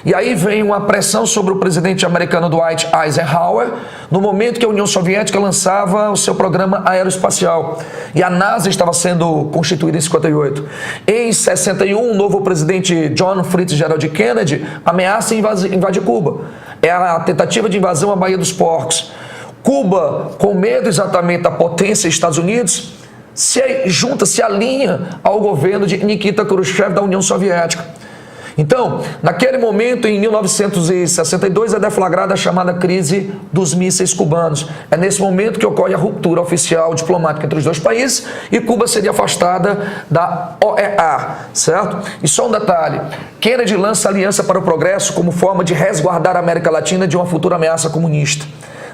E aí vem uma pressão sobre o presidente americano Dwight Eisenhower, no momento que a União Soviética lançava o seu programa aeroespacial. E a NASA estava sendo constituída em 58. Em 61, o novo presidente John Fitzgerald Kennedy ameaça invadir Cuba. É a tentativa de invasão à Baía dos Porcos. Cuba, com medo exatamente da potência Estados Unidos, se alinha ao governo de Nikita Khrushchev da União Soviética. Então, naquele momento, em 1962, é deflagrada a chamada crise dos mísseis cubanos. É nesse momento que ocorre a ruptura oficial diplomática entre os dois países e Cuba seria afastada da OEA, certo? E só um detalhe, Kennedy lança a Aliança para o Progresso como forma de resguardar a América Latina de uma futura ameaça comunista.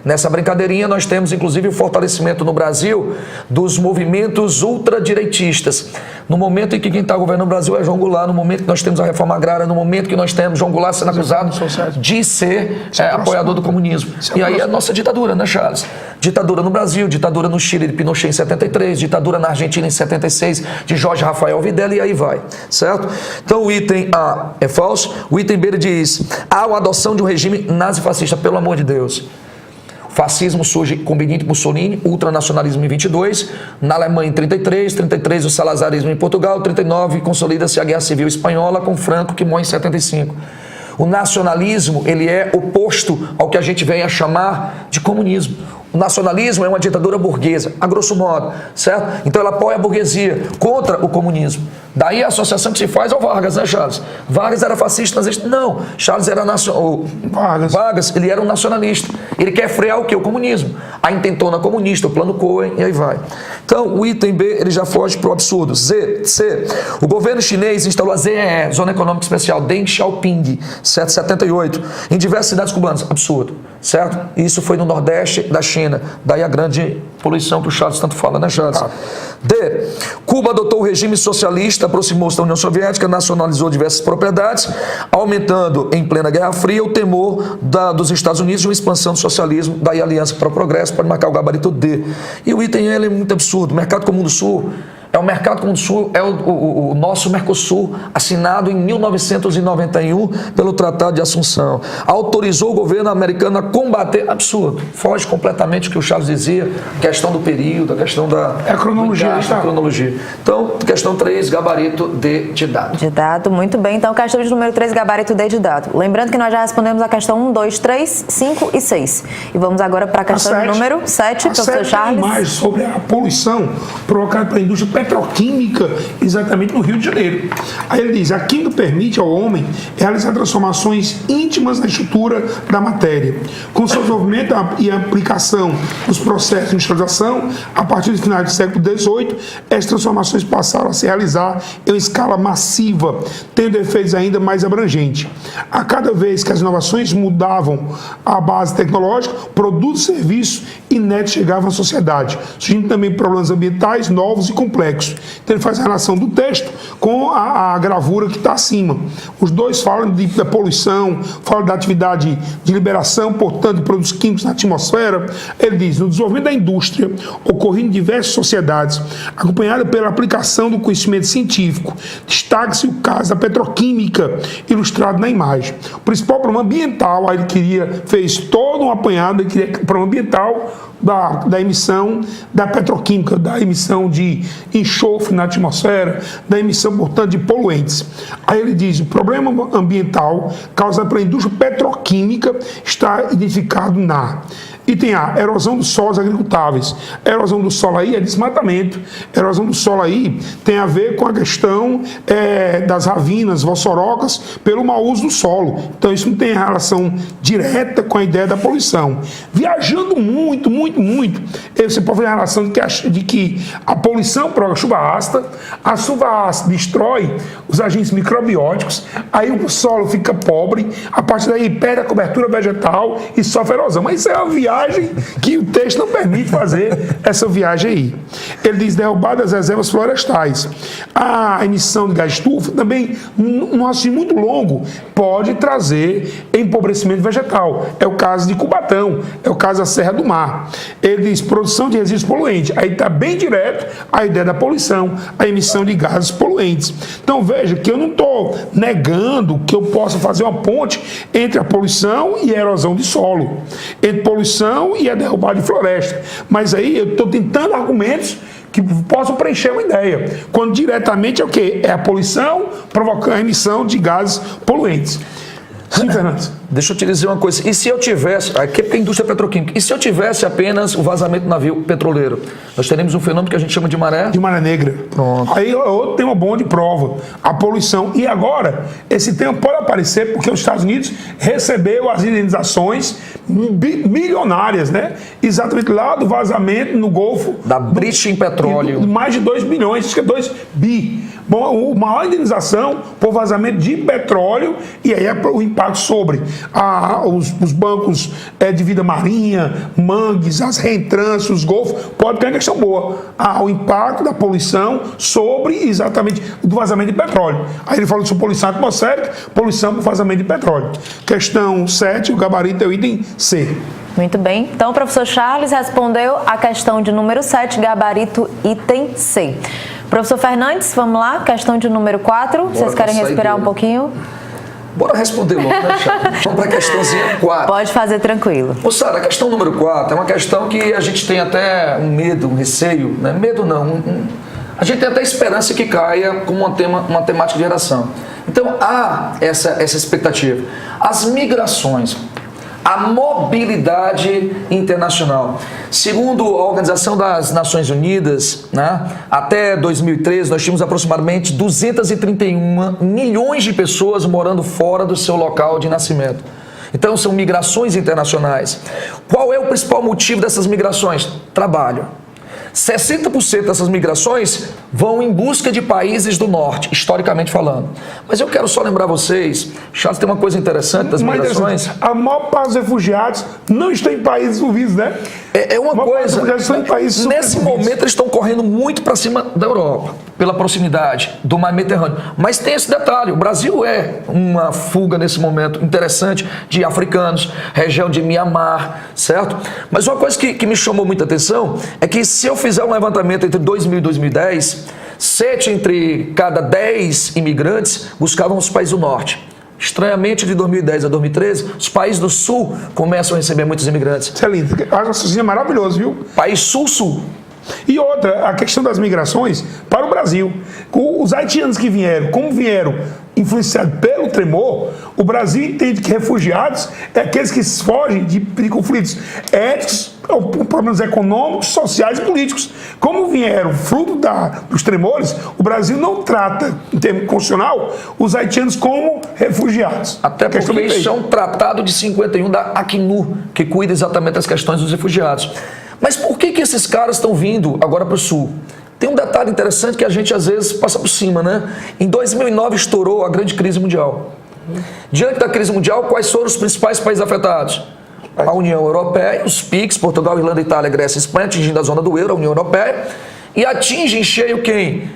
Nessa brincadeirinha nós temos inclusive o fortalecimento no Brasil dos movimentos ultradireitistas. No momento em que quem está governando o Brasil é João Goulart, no momento que nós temos a reforma agrária, no momento que nós temos João Goulart sendo acusado de ser apoiador do comunismo. E aí a nossa ditadura, né, Charles? Ditadura no Brasil, ditadura no Chile de Pinochet em 73, ditadura na Argentina em 76, de Jorge Rafael Videla, e aí vai, certo? Então o item A é falso, o item B ele diz: há uma adoção de um regime nazifascista, pelo amor de Deus. Fascismo surge com Benito Mussolini, ultranacionalismo em 22, na Alemanha em 33 o salazarismo em Portugal, 39 consolida-se a Guerra Civil Espanhola com Franco, que morre em 75. O nacionalismo, ele é oposto ao que a gente vem a chamar de comunismo. O nacionalismo é uma ditadura burguesa, a grosso modo, certo? Então ela apoia a burguesia contra o comunismo. Daí a associação que se faz ao Vargas, né, Charles? Vargas era fascista, nazista? Não. Charles era Vargas, ele era um nacionalista. Ele quer frear o quê? O comunismo. A intentona comunista, o plano Cohen, e aí vai. Então, o item B, ele já foge para o absurdo. C. O governo chinês instalou a ZEE, Zona Econômica Especial, Deng Xiaoping, 78, em diversas cidades cubanas. Absurdo, certo? Isso foi no Nordeste da China. Daí a grande poluição que o Charles tanto fala, né, Charles? D. Cuba adotou o regime socialista, aproximou-se da União Soviética, nacionalizou diversas propriedades, aumentando em plena Guerra Fria o temor dos Estados Unidos de uma expansão do socialismo. Daí a Aliança para o Progresso pode marcar o gabarito D. E o item L é muito absurdo. O Mercado Comum do Sul é o Mercado Comum do Sul, é o nosso Mercosul, assinado em 1991 pelo Tratado de Assunção. Autorizou o governo americano a combater, absurdo, foge completamente do que o Charles dizia, questão do período, a questão da cronologia. Então, questão 3, gabarito D de dado. De dado, muito bem. Então, questão de número 3, gabarito D de dado. Lembrando que nós já respondemos a questão 1, 2, 3, 5 e 6. E vamos agora para a questão de número 7, professor Charles. Mais sobre a poluição provocada pela indústria petroquímica, exatamente no Rio de Janeiro. Aí ele diz: a química permite ao homem realizar transformações íntimas na estrutura da matéria. Com o seu desenvolvimento e aplicação dos processos de industrialização, a partir do final do século XVIII, essas transformações passaram a se realizar em escala massiva, tendo efeitos ainda mais abrangentes. A cada vez que as inovações mudavam a base tecnológica, produtos e serviços inéditos chegavam à sociedade, surgindo também problemas ambientais novos e complexos. Então ele faz a relação do texto com a gravura que está acima. Os dois falam da poluição, falam da atividade de liberação, portanto, de produtos químicos na atmosfera. Ele diz: no desenvolvimento da indústria, ocorrendo em diversas sociedades, acompanhada pela aplicação do conhecimento científico, destaca-se o caso da petroquímica, ilustrado na imagem. O principal problema ambiental, aí ele fez todo um apanhado, ele queria problema ambiental da emissão da petroquímica, da emissão de enxofre na atmosfera, da emissão, portanto, de poluentes. Aí ele diz: o problema ambiental causado pela indústria petroquímica está identificado na E tem a erosão dos solos agricultáveis. A erosão do solo aí é desmatamento. A erosão do solo aí tem a ver com a questão das ravinas, vossorocas, pelo mau uso do solo. Então isso não tem relação direta com a ideia da poluição. Viajando muito, você pode ver a relação de que a poluição provoca chuva ácida, a chuva ácida destrói os agentes microbióticos, aí o solo fica pobre, a partir daí perde a cobertura vegetal e sofre erosão. Mas isso é uma viagem que o texto não permite fazer essa viagem aí. Ele diz derrubar das reservas florestais. A emissão de gás de estufa também, num raciocínio muito longo, pode trazer empobrecimento vegetal. É o caso de Cubatão, é o caso da Serra do Mar. Ele diz produção de resíduos poluentes. Aí está bem direto a ideia da poluição, a emissão de gases poluentes. Então veja que eu não estou negando que eu possa fazer uma ponte entre a poluição e a erosão de solo, entre poluição e a derrubada de floresta. Mas aí eu estou tentando argumentos que possam preencher uma ideia, quando diretamente é o quê? É a poluição provocando a emissão de gases poluentes. Sim, Fernando. Deixa eu te dizer uma coisa. E se eu tivesse... Aqui é a indústria petroquímica. E se eu tivesse apenas o vazamento do navio petroleiro? Nós teríamos um fenômeno que a gente chama de maré... De maré negra. Pronto. Aí outro tema bom de prova. A poluição. E agora, esse tema pode aparecer porque os Estados Unidos recebeu as indenizações milionárias, né? Exatamente lá do vazamento no Golfo... Da British em petróleo. Mais de 2 bilhões, acho que é 2 bi. Bom, a maior indenização por vazamento de petróleo, e aí é o impacto sobre os bancos de vida marinha, mangues, as reentrâncias, os golfos, pode ter uma questão boa. O impacto da poluição sobre exatamente do vazamento de petróleo. Aí ele falou sobre poluição atmosférica, poluição por vazamento de petróleo. Questão 7, o gabarito é o item C. Muito bem. Então, o professor Charles respondeu a questão de número 7, gabarito item C. Professor Fernandes, vamos lá, questão de número 4. Vocês querem respirar um pouquinho? Bora responder logo, né, Charles? Vamos para a questãozinha 4. Pode fazer tranquilo. Ô, Sara, a questão número 4 é uma questão que a gente tem até um medo, um receio, né? Medo não, a gente tem até esperança que caia como uma temática de geração. Então, há essa expectativa. As migrações, a mobilidade internacional. Segundo a Organização das Nações Unidas, né, até 2013 nós tínhamos aproximadamente 231 milhões de pessoas morando fora do seu local de nascimento. Então são migrações internacionais. Qual é o principal motivo dessas migrações? Trabalho. 60% dessas migrações vão em busca de países do norte, historicamente falando. Mas eu quero só lembrar vocês, Charles, tem uma coisa interessante das migrações. A maior parte dos refugiados não estão em países envolvidos, né? É uma coisa, estão em países nesse momento eles estão correndo muito para cima da Europa, pela proximidade do mar Mediterrâneo. Mas tem esse detalhe, o Brasil é uma fuga nesse momento interessante de africanos, região de Mianmar, certo? Mas uma coisa que me chamou muita atenção é que se eu fizer um levantamento entre 2000 e 2010, 7 entre cada 10 imigrantes buscavam os países do norte. Estranhamente, de 2010 a 2013, os países do sul começam a receber muitos imigrantes. Isso é lindo. Acho que isso é maravilhoso, viu? País sul-sul. E outra, a questão das migrações para o Brasil. Os haitianos que vieram, como vieram influenciados pelo tremor, o Brasil entende que refugiados é aqueles que fogem de conflitos étnicos, problemas econômicos, sociais e políticos. Como vieram fruto dos tremores, o Brasil não trata, em termos constitucional, os haitianos como refugiados. Até porque isso é um tratado de 51 da Acnu, que cuida exatamente das questões dos refugiados. Mas por que esses caras estão vindo agora para o sul? Tem um detalhe interessante que a gente às vezes passa por cima, né? Em 2009 estourou a grande crise mundial. Diante da crise mundial, quais foram os principais países afetados? A União Europeia, os PIGs, Portugal, Irlanda, Itália, Grécia e Espanha, atingindo a zona do euro, a União Europeia, e atinge em cheio quem?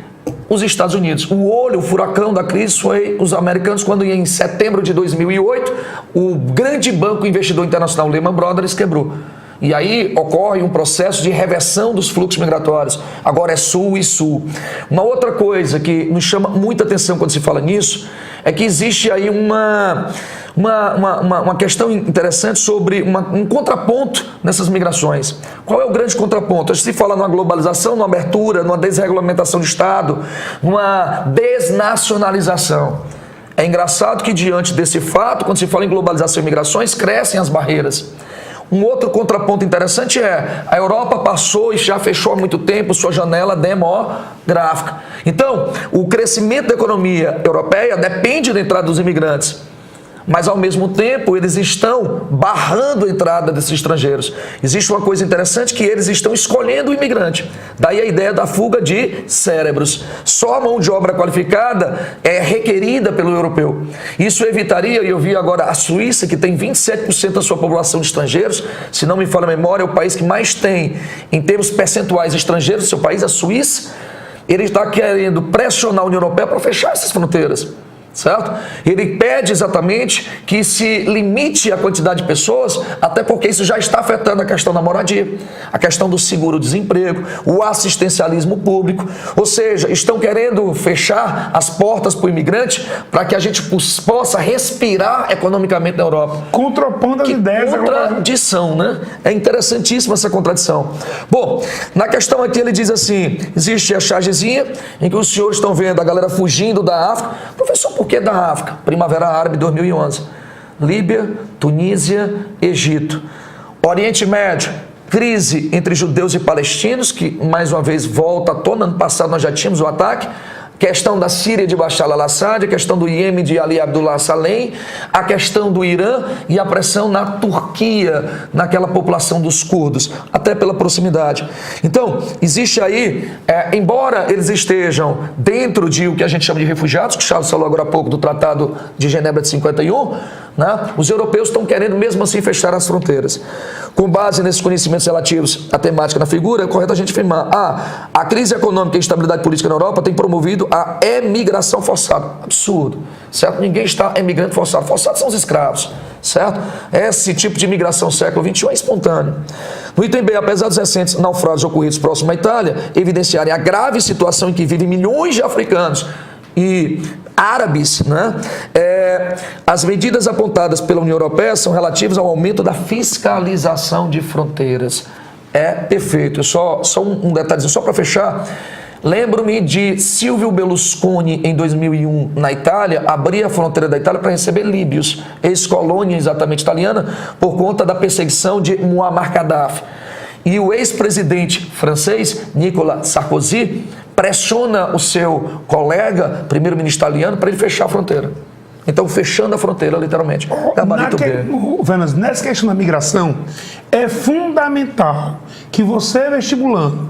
Os Estados Unidos. O furacão da crise foi os americanos, quando em setembro de 2008, o grande banco investidor internacional Lehman Brothers quebrou. E aí ocorre um processo de reversão dos fluxos migratórios. Agora é sul e sul. Uma outra coisa que nos chama muita atenção quando se fala nisso é que existe aí uma questão interessante sobre um contraponto nessas migrações. Qual é o grande contraponto? Se fala numa globalização, numa abertura, numa desregulamentação do Estado, numa desnacionalização. É engraçado que diante desse fato, quando se fala em globalização e migrações, crescem as barreiras. Um outro contraponto interessante é a Europa passou e já fechou há muito tempo sua janela demográfica. Então, o crescimento da economia europeia depende da entrada dos imigrantes. Mas, ao mesmo tempo, eles estão barrando a entrada desses estrangeiros. Existe uma coisa interessante que eles estão escolhendo o imigrante. Daí a ideia da fuga de cérebros. Só a mão de obra qualificada é requerida pelo europeu. Isso evitaria, e eu vi agora a Suíça, que tem 27% da sua população de estrangeiros, se não me falha a memória, é o país que mais tem, em termos percentuais, estrangeiros do seu país, a Suíça. Ele está querendo pressionar a União Europeia para fechar essas fronteiras. Certo? Ele pede exatamente que se limite a quantidade de pessoas, até porque isso já está afetando a questão da moradia, a questão do seguro-desemprego, o assistencialismo público, ou seja, estão querendo fechar as portas para o imigrante para que a gente possa respirar economicamente na Europa. Contrapondo as ideias. Contradição, né? É interessantíssima essa contradição. Bom, na questão aqui ele diz assim, existe a chargezinha em que os senhores estão vendo a galera fugindo da África. Professor, por que da África? Primavera Árabe 2011. Líbia, Tunísia, Egito. Oriente Médio, crise entre judeus e palestinos, que mais uma vez volta à tona. Ano passado nós já tínhamos o ataque. Questão da Síria de Bashar al-Assad, a questão do Iêmen de Ali Abdullah Salem, a questão do Irã e a pressão na Turquia, naquela população dos curdos, até pela proximidade. Então, existe aí, embora eles estejam dentro de o que a gente chama de refugiados, que o Charles falou agora há pouco do Tratado de Genebra de 51, né, os europeus estão querendo mesmo assim fechar as fronteiras. Com base nesses conhecimentos relativos à temática na figura, é correto a gente afirmar: a crise econômica e a instabilidade política na Europa tem promovido a emigração forçada. Absurdo, certo? Ninguém está emigrando forçado. Forçados são os escravos, certo? Esse tipo de imigração século XXI é espontâneo. No item B, apesar dos recentes naufrágios ocorridos próximo à Itália evidenciarem a grave situação em que vivem milhões de africanos e árabes, né? As medidas apontadas pela União Europeia são relativas ao aumento da fiscalização de fronteiras. É perfeito. Só um detalhezinho, só para fechar. Lembro-me de Silvio Berlusconi, em 2001, na Itália, abrir a fronteira da Itália para receber líbios, ex-colônia exatamente italiana, por conta da perseguição de Muammar Gaddafi. E o ex-presidente francês, Nicolas Sarkozy, pressiona o seu colega, primeiro-ministro italiano, para ele fechar a fronteira. Então, fechando a fronteira, literalmente. Venas, nessa questão da migração, é fundamental que você, vestibulando,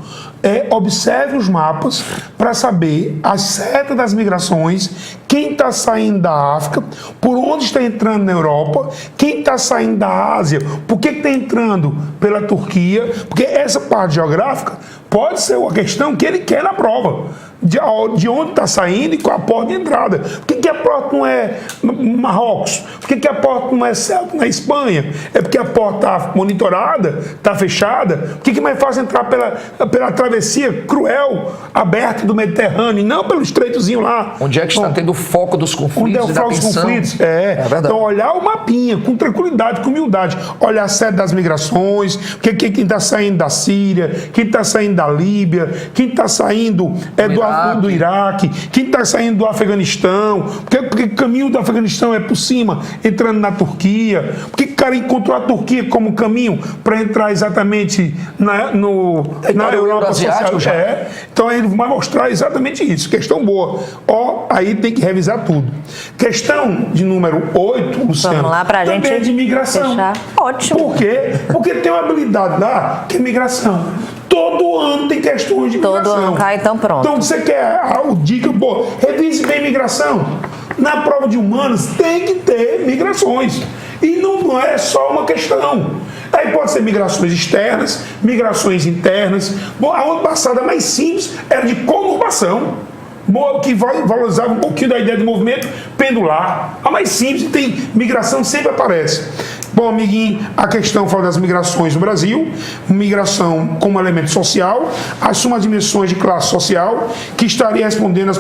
observe os mapas para saber as setas das migrações, quem está saindo da África, por onde está entrando na Europa, quem está saindo da Ásia, por que está entrando pela Turquia, porque essa parte geográfica pode ser uma questão que ele quer na prova. De onde está saindo e qual a porta de entrada. Por que a porta não é Marrocos? Por que a porta não é Ceuta na Espanha? É porque a porta está monitorada, está fechada? Por que é mais fácil entrar pela travessia cruel, aberta do Mediterrâneo, e não pelo estreitozinho lá? Onde é que está tendo o foco dos conflitos? Onde é o foco dos conflitos? Então, olhar o mapinha com tranquilidade, com humildade. Olhar a sede das migrações, quem está saindo da Síria, quem está saindo da Líbia, quem está saindo do Iraque, quem está saindo do Afeganistão, porque o caminho do Afeganistão é por cima, entrando na Turquia, porque o cara encontrou a Turquia como caminho para entrar exatamente na Europa Social. Então ele vai mostrar exatamente isso, questão boa. Aí tem que revisar tudo. Questão de número 8, Luciano, vamos lá pra também gente é de migração. fechar. Ótimo. Por quê? Porque tem uma habilidade lá que é migração. Todo ano tem questões de migração. Todo ano cai, então pronto. Então você quer o dica, revise bem migração. Na prova de humanas tem que ter migrações. E não é só uma questão. Aí pode ser migrações externas, migrações internas. Bom, a ano passado a mais simples era de conurbação, que valorizava um pouquinho da ideia de movimento pendular. A mais simples, tem migração, sempre aparece. Bom, amiguinho, a questão fala das migrações no Brasil, migração como elemento social, assume as dimensões de classe social, que estaria respondendo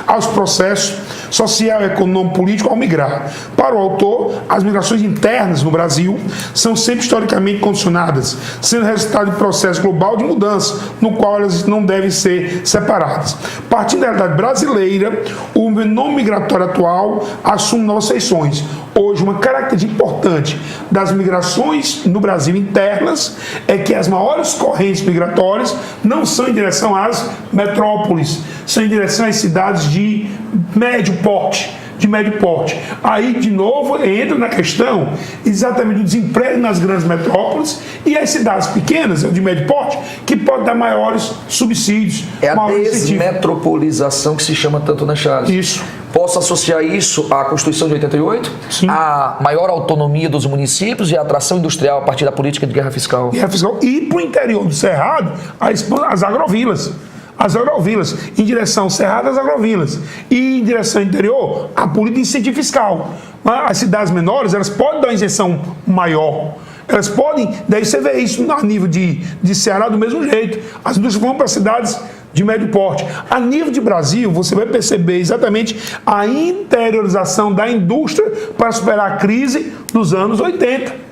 aos processos social, econômico, político ao migrar. Para o autor, as migrações internas no Brasil são sempre historicamente condicionadas, sendo resultado de processo global de mudança, no qual elas não devem ser separadas. Partindo da realidade brasileira, o fenômeno migratório atual assume novas feições. Hoje, uma característica importante das migrações no Brasil internas é que as maiores correntes migratórias não são em direção às metrópoles, são em direção às cidades de médio porte. Aí, de novo, entra na questão exatamente do desemprego nas grandes metrópoles e as cidades pequenas, de médio porte, que podem dar maiores subsídios. É a desmetropolização que se chama tanto, né, Charles? Isso. Posso associar isso à Constituição de 88? Sim. A maior autonomia dos municípios e a atração industrial a partir da política de guerra fiscal. E para o interior do Cerrado, as agrovilas. As agrovilas, em direção ao Cerrado, as agrovilas. E em direção ao interior, a política de incentivo fiscal. As cidades menores, elas podem dar uma isenção maior. Elas podem, daí você vê isso a nível de Ceará do mesmo jeito. As indústrias vão para cidades de médio porte. A nível de Brasil, você vai perceber exatamente a interiorização da indústria para superar a crise dos anos 80.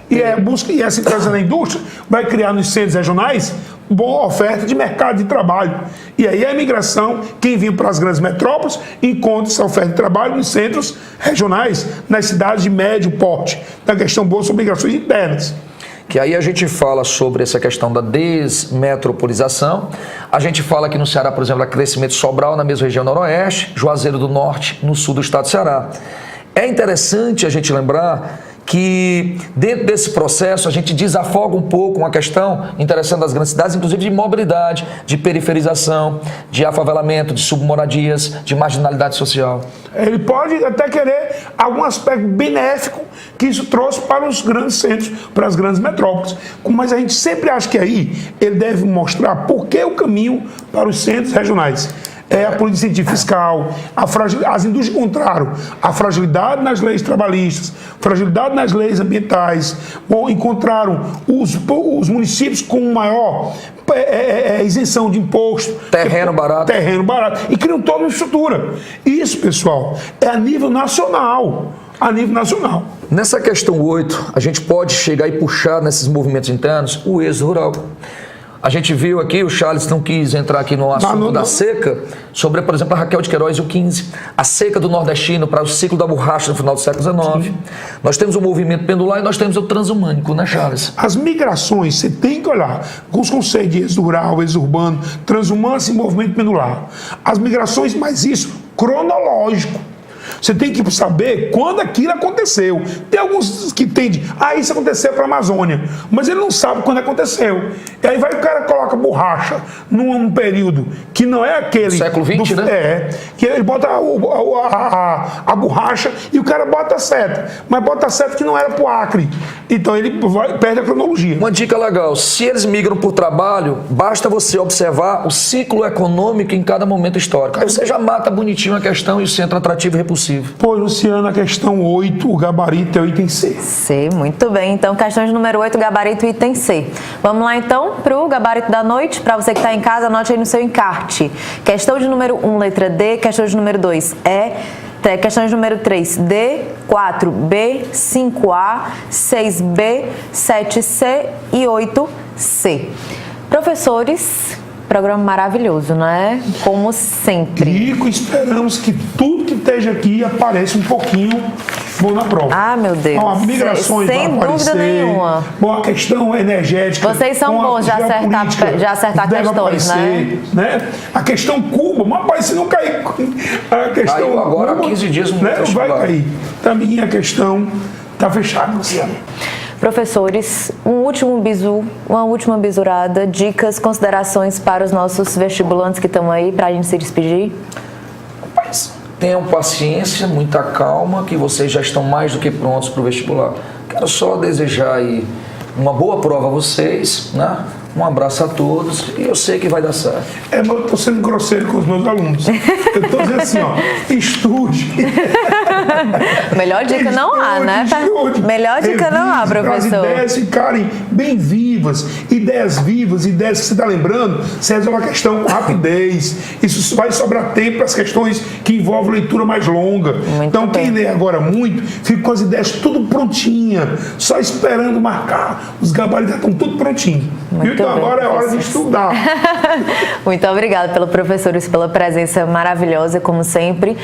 E essa interiorização da indústria vai criar nos centros regionais boa oferta de mercado de trabalho. E aí a imigração, quem vem para as grandes metrópoles, encontra essa oferta de trabalho nos centros regionais, nas cidades de médio porte. Na questão boa sobre migrações internas. Que aí a gente fala sobre essa questão da desmetropolização. A gente fala aqui no Ceará, por exemplo, da crescimento Sobral, na mesma região noroeste, Juazeiro do Norte, no sul do estado do Ceará. É interessante a gente lembrar que dentro desse processo a gente desafoga um pouco uma questão interessante das grandes cidades, inclusive de mobilidade, de periferização, de afavelamento, de submoradias, de marginalidade social. Ele pode até querer algum aspecto benéfico que isso trouxe para os grandes centros, para as grandes metrópoles. Mas a gente sempre acha que aí ele deve mostrar por que o caminho para os centros regionais. É a política de incentivo fiscal, as indústrias encontraram a fragilidade nas leis trabalhistas, fragilidade nas leis ambientais, encontraram os municípios com maior isenção de imposto. Terreno barato. E criam toda uma estrutura. Isso, pessoal, é a nível nacional. Nessa questão 8, a gente pode chegar e puxar nesses movimentos internos o êxodo rural. A gente viu aqui, o Charles não quis entrar aqui no assunto da seca, sobre, por exemplo, a Raquel de Queiroz e o 15, a seca do nordestino para o ciclo da borracha no final do século XIX. Sim. Nós temos o movimento pendular e nós temos o transhumânico, né, Charles? As migrações, você tem que olhar com os conceitos de êxodo rural, êxodo urbano, transhumância e movimento pendular. As migrações, mas isso, cronológico. Você tem que saber quando aquilo aconteceu. Tem alguns que entendem, isso aconteceu para a Amazônia, mas ele não sabe quando aconteceu. E aí vai o cara coloca borracha num período que não é aquele... Século XX, né? Que ele bota a borracha e o cara bota a seta. Mas bota a seta que não era para o Acre. Então ele perde a cronologia. Uma dica legal, se eles migram por trabalho, basta você observar o ciclo econômico em cada momento histórico. Aí você já mata bonitinho a questão e o centro atrativo e repulsivo. Pô, Luciana, a questão 8, o gabarito é o item C. C, muito bem. Então, questão de número 8, gabarito item C. Vamos lá, então, para o gabarito da noite. Para você que está em casa, anote aí no seu encarte. Questão de número 1, letra D. Questão de número 2, E. Questão de número 3, D. 4, B. 5A. 6B. 7C e 8C. Professores... Programa maravilhoso, né? Como sempre. Rico, esperamos que tudo que esteja aqui apareça um pouquinho bom na prova. Ah, meu Deus. Então, as migrações sem vão aparecer. Dúvida nenhuma. Bom, a questão energética. Vocês são bons de acertar deve questões, aparecer, né? A questão Cuba, mas rapaz, se não cair. A questão caiu agora Cuba, há 15 dias no né? Vai cair. Também a questão está fechada, Luciano. Professores, uma última bisurada, dicas, considerações para os nossos vestibulantes que estão aí, para a gente se despedir? Rapaz, tenham paciência, muita calma, que vocês já estão mais do que prontos para o vestibular. Quero só desejar aí uma boa prova a vocês, né? Um abraço a todos e eu sei que vai dar certo. Eu estou sendo grosseiro com os meus alunos. Eu estou dizendo assim, estude. Melhor dica não há, né? Melhor dica não há, professor. As ideias ficarem bem vivas, ideias que você está lembrando, você resolve a questão com rapidez. Isso vai sobrar tempo para as questões que envolvem leitura mais longa. Então, quem lê agora muito, fica com as ideias tudo prontinha, só esperando marcar. Os gabaritos estão tudo prontinho. Então, agora é hora de estudar. Muito obrigada pelo professor e pela presença maravilhosa, como sempre.